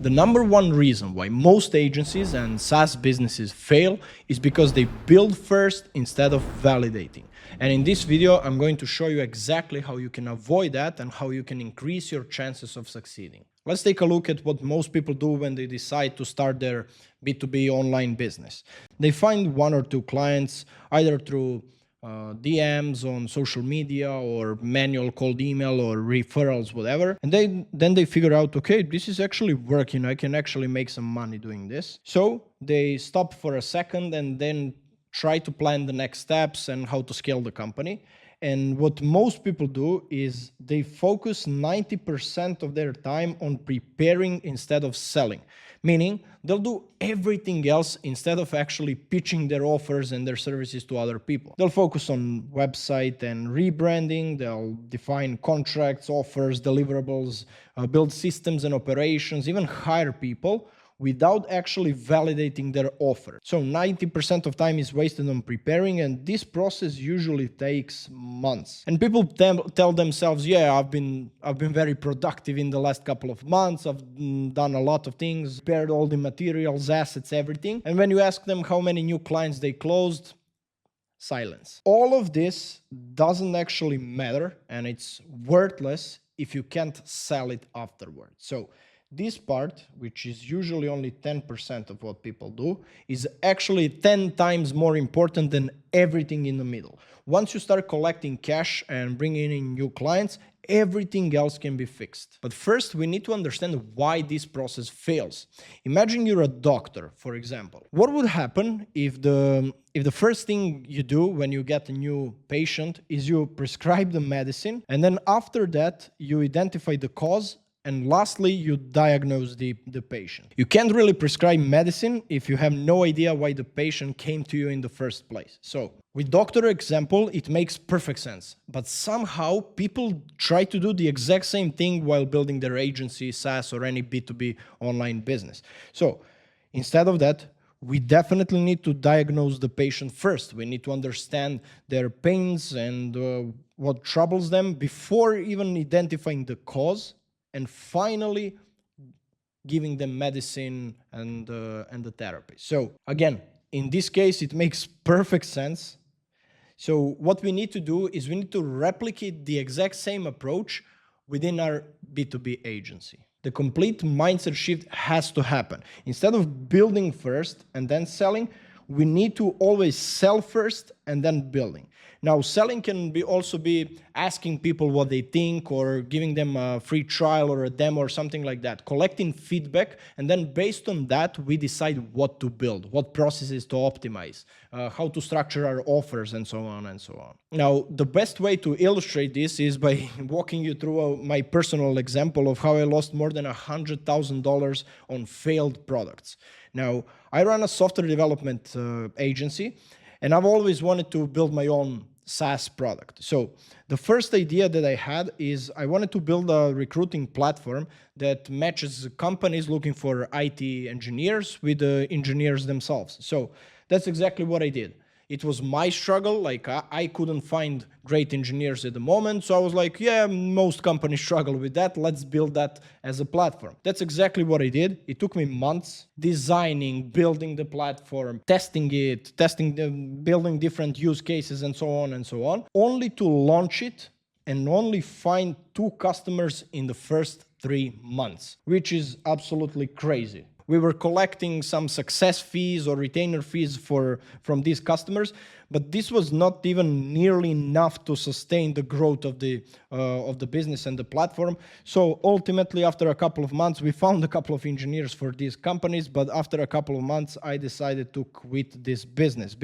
The number one reason why most agencies and SaaS businesses fail is because they build first instead of validating. And in this video, I'm going to show you exactly how you can avoid that and how you can increase your chances of succeeding. Let's take a look at what most people do when they decide to start their B2B online business. They find one or two clients either through DMs on social media or manual cold email or referrals, whatever. And then they figure out, okay, this is actually working. I can actually make some money doing this. So they stop for a second and then try to plan the next steps and how to scale the company. And what most people do is they focus 90% of their time on preparing instead of selling. Meaning they'll do everything else instead of actually pitching their offers and their services to other people. They'll focus on website and rebranding. They'll define contracts, offers, deliverables, build systems and operations, even hire people without actually validating their offer. So 90% of time is wasted on preparing, and this process usually takes months. And people tell themselves, yeah, I've been very productive in the last couple of months. I've done a lot of things, prepared all the materials, assets, everything. And when you ask them how many new clients they closed, silence. All of this doesn't actually matter, and it's worthless if you can't sell it afterwards. So this part, which is usually only 10% of what people do, is actually 10 times more important than everything in the middle. Once you start collecting cash and bringing in new clients, everything else can be fixed. But first, we need to understand why this process fails. Imagine you're a doctor, for example. What would happen if the first thing you do when you get a new patient is you prescribe the medicine, and then after that, you identify the cause, and lastly, you diagnose the patient. You can't really prescribe medicine if you have no idea why the patient came to you in the first place. So with doctor example, it makes perfect sense. But somehow people try to do the exact same thing while building their agency, SaaS, or any B2B online business. So instead of that, we definitely need to diagnose the patient first. We need to understand their pains and what troubles them before even identifying the cause, and finally giving them medicine and the therapy. So again, in this case, it makes perfect sense. So what we need to do is we need to replicate the exact same approach within our B2B agency. The complete mindset shift has to happen. Instead of building first and then selling, we need to always sell first and then building. Now, selling can also be asking people what they think or giving them a free trial or a demo or something like that, collecting feedback, and then based on that, we decide what to build, what processes to optimize, how to structure our offers, and so on and so on. Now, the best way to illustrate this is by walking you through my personal example of how I lost more than $100,000 on failed products. Now, I run a software development agency, and I've always wanted to build my own SaaS product. So the first idea that I had is I wanted to build a recruiting platform that matches companies looking for IT engineers with the engineers themselves. So that's exactly what I did. It was my struggle, like I couldn't find great engineers at the moment, so I was like, yeah, most companies struggle with that, let's build that as a platform. That's exactly what I did. It took me months designing, building the platform, testing it, building different use cases and so on, only to launch it and only find 2 customers in the first 3 months, which is absolutely crazy. We were collecting some success fees or retainer fees from these customers, but this was not even nearly enough to sustain the growth of the business and the platform. So ultimately, after a couple of months, we found a couple of engineers for these companies, but after a couple of months, I decided to quit this business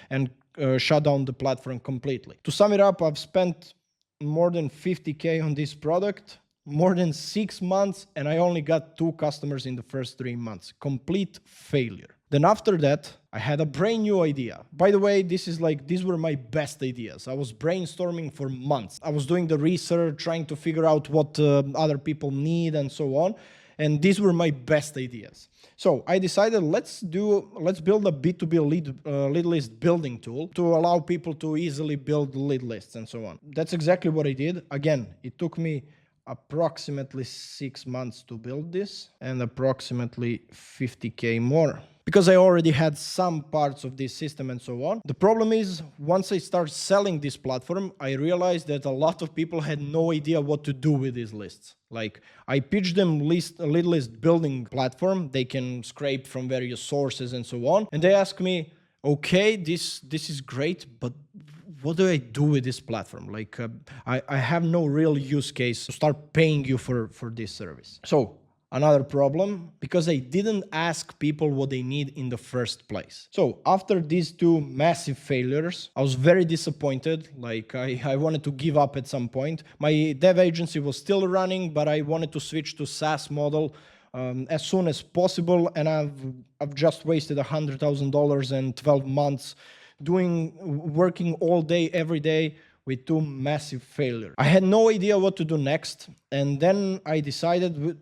and shut down the platform completely. To sum it up, I've spent more than $50K on this product, more than 6 months, and I only got 2 customers in the first 3 months. Complete failure. Then after that, I had a brand new idea. By the way, these were my best ideas. I was brainstorming for months. I was doing the research, trying to figure out what other people need and so on. And these were my best ideas. So I decided let's build a B2B lead list building tool to allow people to easily build lead lists and so on. That's exactly what I did. Again, it took me approximately 6 months to build this and approximately 50K more, because I already had some parts of this system and so on. The problem is, once I start selling this platform, I realized that a lot of people had no idea what to do with these lists. Like, I pitched them a lead list building platform. They can scrape from various sources and so on. And they asked me, okay, this is great, but what do I do with this platform? Like, I have no real use case to start paying you for this service. So another problem, because I didn't ask people what they need in the first place. So after these two massive failures, I was very disappointed. Like, I wanted to give up at some point. My dev agency was still running, but I wanted to switch to SaaS model as soon as possible. And I've just wasted $100,000 and 12 months working all day, every day, with two massive failures. I had no idea what to do next, and then I decided,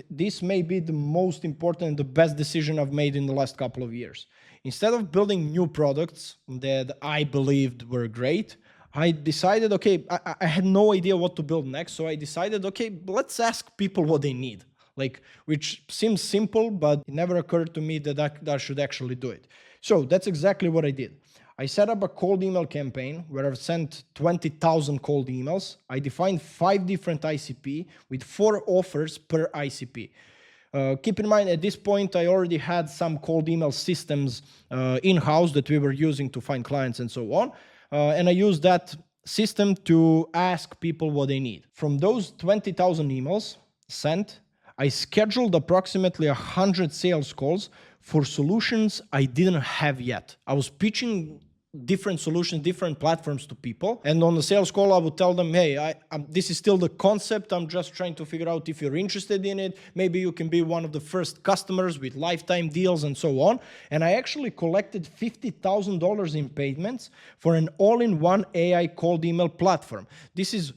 this may be the most important and the best decision I've made in the last couple of years. Instead of building new products that I believed were great, I decided, okay, I had no idea what to build next, so I decided, okay, let's ask people what they need. Like, which seems simple, but it never occurred to me that I should actually do it. So that's exactly what I did. I set up a cold email campaign where I've sent 20,000 cold emails. I defined 5 different ICP with 4 offers per ICP. Keep in mind, at this point, I already had some cold email systems in-house that we were using to find clients and so on. And I used that system to ask people what they need. From those 20,000 emails sent, I scheduled approximately 100 sales calls for solutions I didn't have yet. I was pitching different solutions, different platforms to people. And on the sales call, I would tell them, hey, this is still the concept. I'm just trying to figure out if you're interested in it. Maybe you can be one of the first customers with lifetime deals and so on. And I actually collected $50,000 in payments for an all-in-one AI cold email platform. This is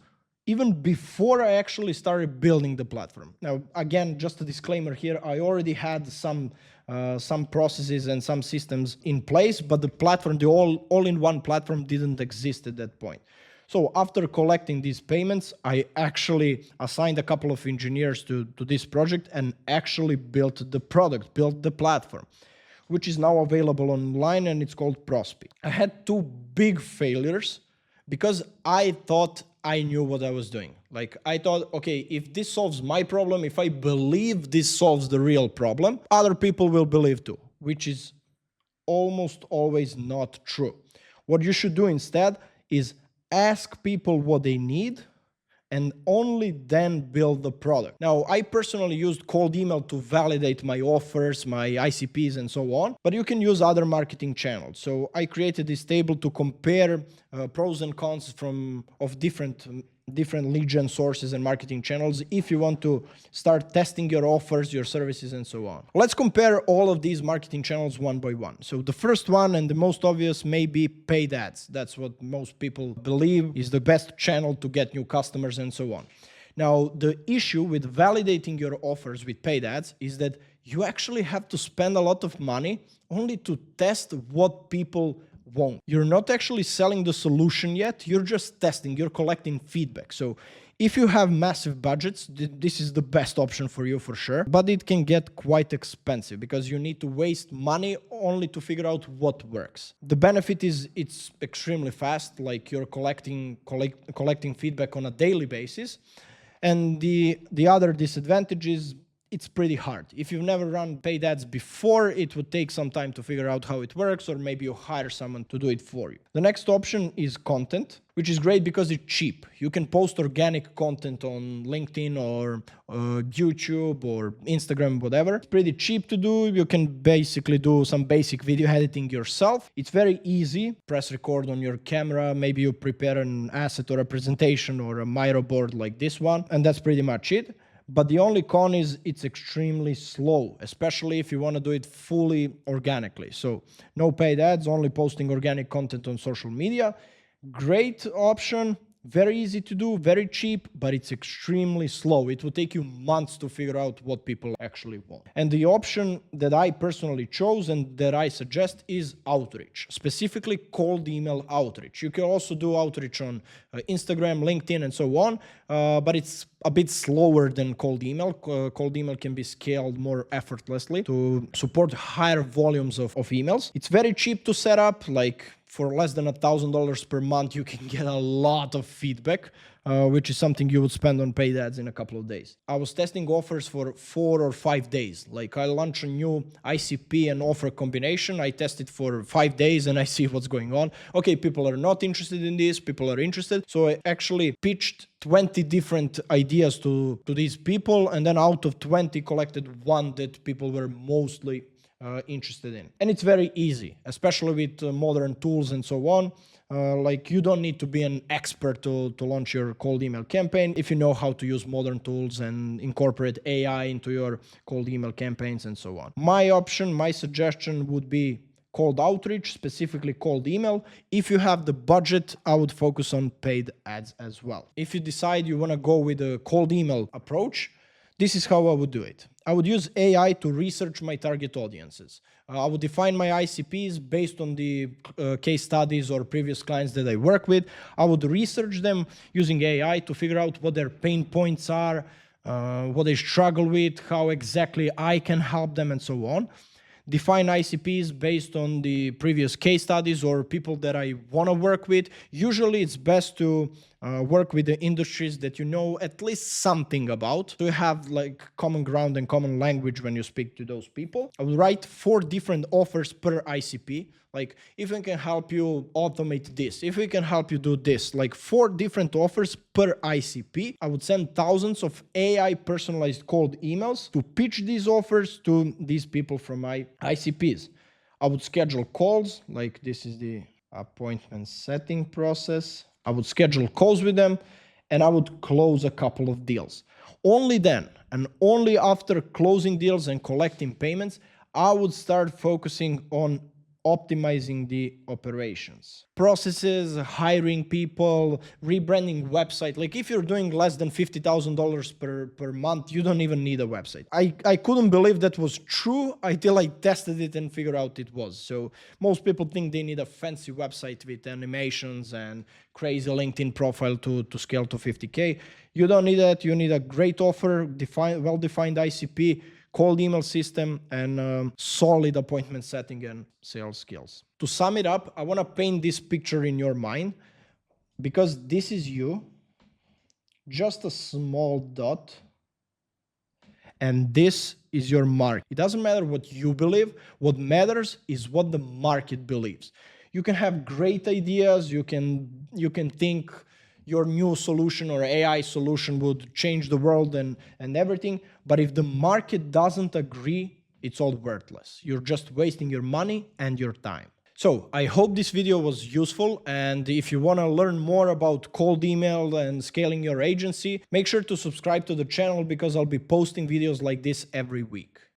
even before I actually started building the platform. Now, again, just a disclaimer here, I already had some processes and some systems in place, but the platform, the all-in-one platform didn't exist at that point. So after collecting these payments, I actually assigned a couple of engineers to this project and actually built the product, built the platform, which is now available online, and it's called Prospi. I had 2 big failures because I thought I knew what I was doing. Like, I thought, okay, if this solves my problem, if I believe this solves the real problem, other people will believe too, which is almost always not true. What you should do instead is ask people what they need and only then build the product. Now, I personally used cold email to validate my offers, my ICPs, and so on, but you can use other marketing channels. So I created this table to compare pros and cons of different lead gen sources and marketing channels if you want to start testing your offers, your services, and so on. Let's compare all of these marketing channels one by one. So the first one and the most obvious may be paid ads. That's what most people believe is the best channel to get new customers and so on. Now, the issue with validating your offers with paid ads is that you actually have to spend a lot of money only to test what people want. You're not actually selling the solution yet, you're just testing, you're collecting feedback. So if you have massive budgets, this is the best option for you for sure, but it can get quite expensive because you need to waste money only to figure out what works. The benefit is it's extremely fast, like you're collecting feedback on a daily basis. And the other disadvantage is it's pretty hard. If you've never run paid ads before, it would take some time to figure out how it works, or maybe you hire someone to do it for you. The next option is content, which is great because it's cheap. You can post organic content on LinkedIn or YouTube or Instagram, whatever. It's pretty cheap to do. You can basically do some basic video editing yourself. It's very easy. Press record on your camera. Maybe you prepare an asset or a presentation or a Miro board like this one, and that's pretty much it. But the only con is it's extremely slow, especially if you want to do it fully organically. So no paid ads, only posting organic content on social media. Great option, Very easy to do, very cheap, but it's extremely slow. It will take you months to figure out what people actually want. And the option that I personally chose and that I suggest is outreach, specifically cold email outreach. You can also do outreach on Instagram, LinkedIn, and so on, but it's a bit slower than cold email. Cold email can be scaled more effortlessly to support higher volumes of emails. It's very cheap to set up, like for less than $1,000 per month, you can get a lot of feedback, which is something you would spend on paid ads in a couple of days. I was testing offers for 4 or 5 days. Like I launch a new ICP and offer combination. I test it for 5 days and I see what's going on. Okay, people are not interested in this. People are interested. So I actually pitched 20 different ideas to these people. And then out of 20 collected one that people were mostly interested in. And it's very easy, especially with modern tools and so on. Like you don't need to be an expert to launch your cold email campaign if you know how to use modern tools and incorporate AI into your cold email campaigns and so on. My option, my suggestion would be cold outreach, specifically cold email. If you have the budget, I would focus on paid ads as well. If you decide you want to go with a cold email approach, this is how I would do it. I would use AI to research my target audiences. I would define my ICPs based on the case studies or previous clients that I work with. I would research them using AI to figure out what their pain points are, what they struggle with, how exactly I can help them, and so on. Define ICPs based on the previous case studies or people that I want to work with. Usually it's best to work with the industries that you know at least something about, to have like common ground and common language when you speak to those people. I will write 4 different offers per ICP. Like if we can help you automate this, if we can help you do this, like 4 different offers per ICP. I would send thousands of AI personalized cold emails to pitch these offers to these people from my ICPs. I would schedule calls, like this is the appointment setting process. I would schedule calls with them and I would close a couple of deals. Only then, and only after closing deals and collecting payments, I would start focusing on optimizing the operations. Processes, hiring people, rebranding website. Like if you're doing less than $50,000 per month, you don't even need a website. I couldn't believe that was true until I tested it and figured out it was. So most people think they need a fancy website with animations and crazy LinkedIn profile to scale to 50K. You don't need that. You need a great offer, well-defined ICP, cold email system, and solid appointment setting and sales skills. To sum it up, I want to paint this picture in your mind because this is you, just a small dot, and this is your market. It doesn't matter what you believe. What matters is what the market believes. You can have great ideas. You can think your new solution or AI solution would change the world and everything. But if the market doesn't agree, it's all worthless. You're just wasting your money and your time. So I hope this video was useful. And if you want to learn more about cold email and scaling your agency, make sure to subscribe to the channel because I'll be posting videos like this every week.